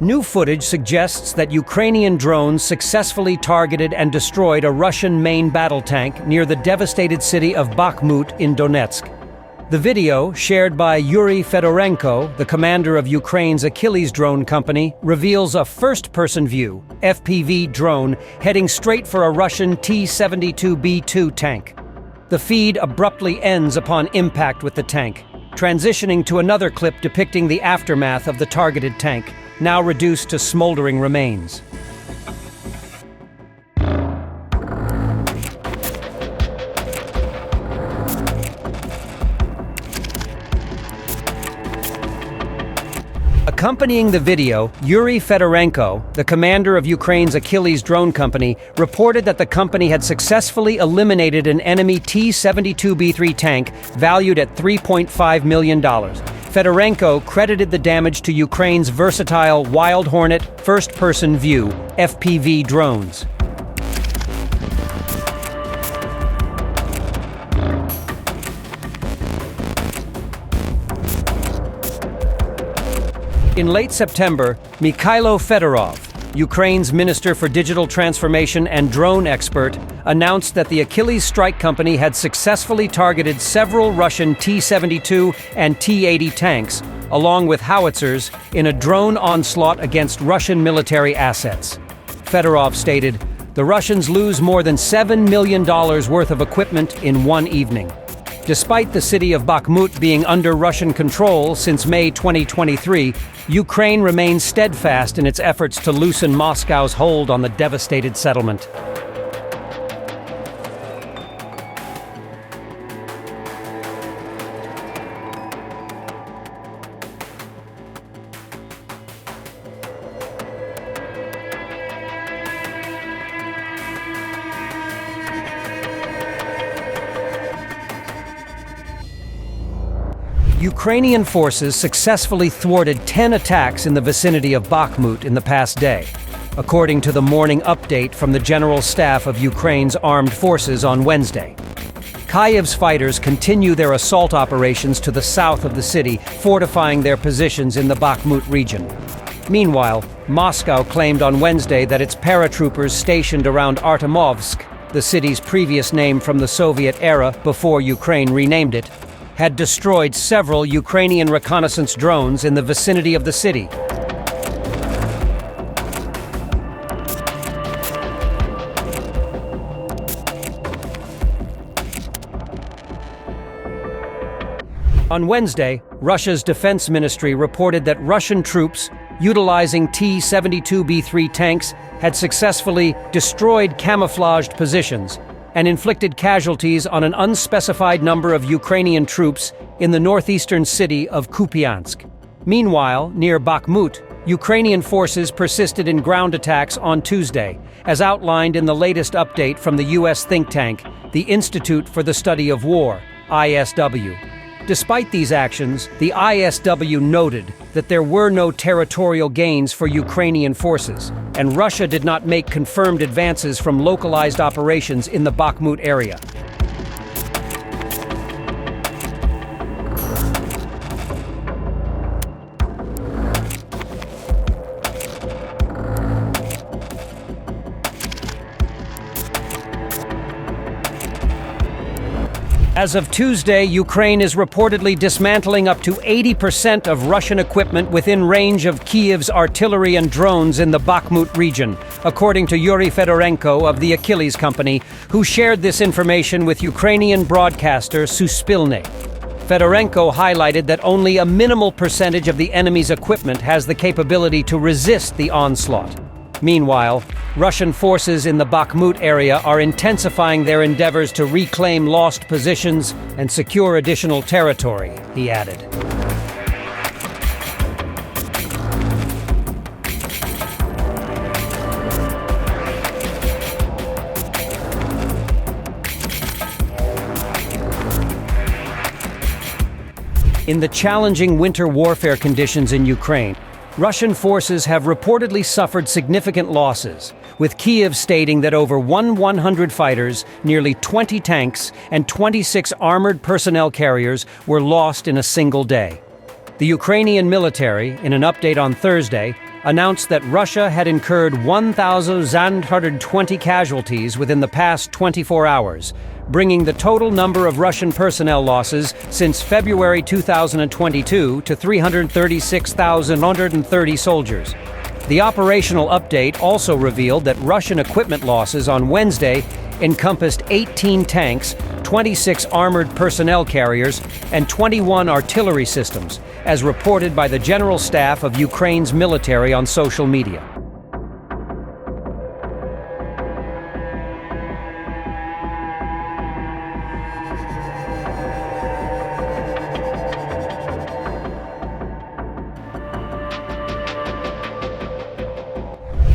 New footage suggests that Ukrainian drones successfully targeted and destroyed a Russian main battle tank near the devastated city of Bakhmut in Donetsk. The video, shared by Yuriy Fedorenko, the commander of Ukraine's Achilles drone company, reveals a first-person view, FPV drone, heading straight for a Russian T-72B2 tank. The feed abruptly ends upon impact with the tank, transitioning to another clip depicting the aftermath of the targeted tank, now reduced to smoldering remains. Accompanying the video, Yuriy Fedorenko, the commander of Ukraine's Achilles drone company, reported that the company had successfully eliminated an enemy T-72B3 tank valued at $3.5 million. Fedorenko credited the damage to Ukraine's versatile Wild Hornet first-person view FPV drones. In late September, Mikhailo Fedorov, Ukraine's Minister for Digital Transformation and drone expert, announced that the Achilles Strike Company had successfully targeted several Russian T-72 and T-80 tanks, along with howitzers, in a drone onslaught against Russian military assets. Fedorov stated, "The Russians lose more than $7 million worth of equipment in one evening." Despite the city of Bakhmut being under Russian control since May 2023, Ukraine remains steadfast in its efforts to loosen Moscow's hold on the devastated settlement. Ukrainian forces successfully thwarted 10 attacks in the vicinity of Bakhmut in the past day, according to the morning update from the General Staff of Ukraine's armed forces on Wednesday. Kyiv's fighters continue their assault operations to the south of the city, fortifying their positions in the Bakhmut region. Meanwhile, Moscow claimed on Wednesday that its paratroopers stationed around Artemovsk, the city's previous name from the Soviet era before Ukraine renamed it, had destroyed several Ukrainian reconnaissance drones in the vicinity of the city. On Wednesday, Russia's defense ministry reported that Russian troops, utilizing T-72B3 tanks, had successfully destroyed camouflaged positions and inflicted casualties on an unspecified number of Ukrainian troops in the northeastern city of Kupiansk. Meanwhile, near Bakhmut, Ukrainian forces persisted in ground attacks on Tuesday, as outlined in the latest update from the U.S. think tank, the Institute for the Study of War, ISW. Despite these actions, the ISW noted that there were no territorial gains for Ukrainian forces, and Russia did not make confirmed advances from localized operations in the Bakhmut area. As of Tuesday, Ukraine is reportedly dismantling up to 80% of Russian equipment within range of Kyiv's artillery and drones in the Bakhmut region, according to Yuriy Fedorenko of the Achilles company, who shared this information with Ukrainian broadcaster Suspilne. Fedorenko highlighted that only a minimal percentage of the enemy's equipment has the capability to resist the onslaught. Meanwhile, Russian forces in the Bakhmut area are intensifying their endeavors to reclaim lost positions and secure additional territory, he added. In the challenging winter warfare conditions in Ukraine, Russian forces have reportedly suffered significant losses, with Kyiv stating that over 100 fighters, nearly 20 tanks, and 26 armored personnel carriers were lost in a single day. The Ukrainian military, in an update on Thursday, announced that Russia had incurred 1,120 casualties within the past 24 hours, bringing the total number of Russian personnel losses since February 2022 to 336,130 soldiers. The operational update also revealed that Russian equipment losses on Wednesday encompassed 18 tanks, 26 armored personnel carriers, and 21 artillery systems, as reported by the General Staff of Ukraine's military on social media.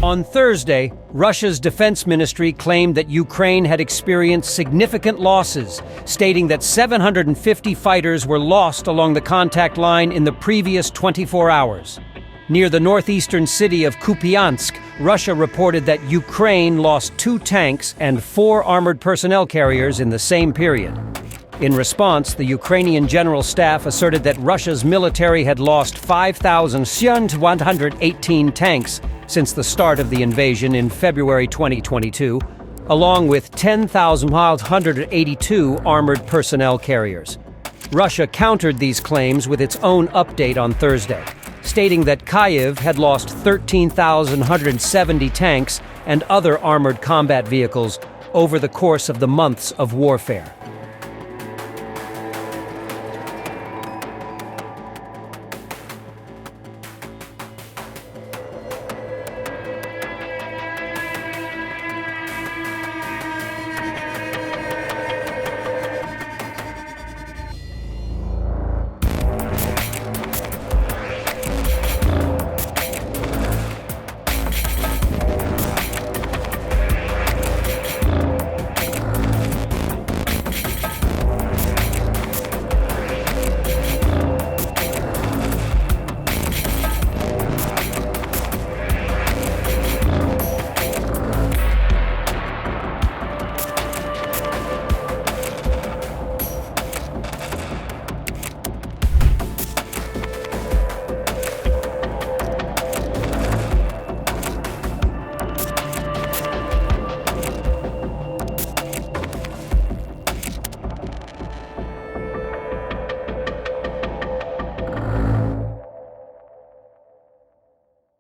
On Thursday, Russia's defense ministry claimed that Ukraine had experienced significant losses, stating that 750 fighters were lost along the contact line in the previous 24 hours. Near the northeastern city of Kupiansk, Russia reported that Ukraine lost 2 tanks and 4 armored personnel carriers in the same period. In response, the Ukrainian General Staff asserted that Russia's military had lost 5,118 tanks since the start of the invasion in February 2022, along with 10,182 armored personnel carriers. Russia countered these claims with its own update on Thursday, stating that Kyiv had lost 13,170 tanks and other armored combat vehicles over the course of the months of warfare.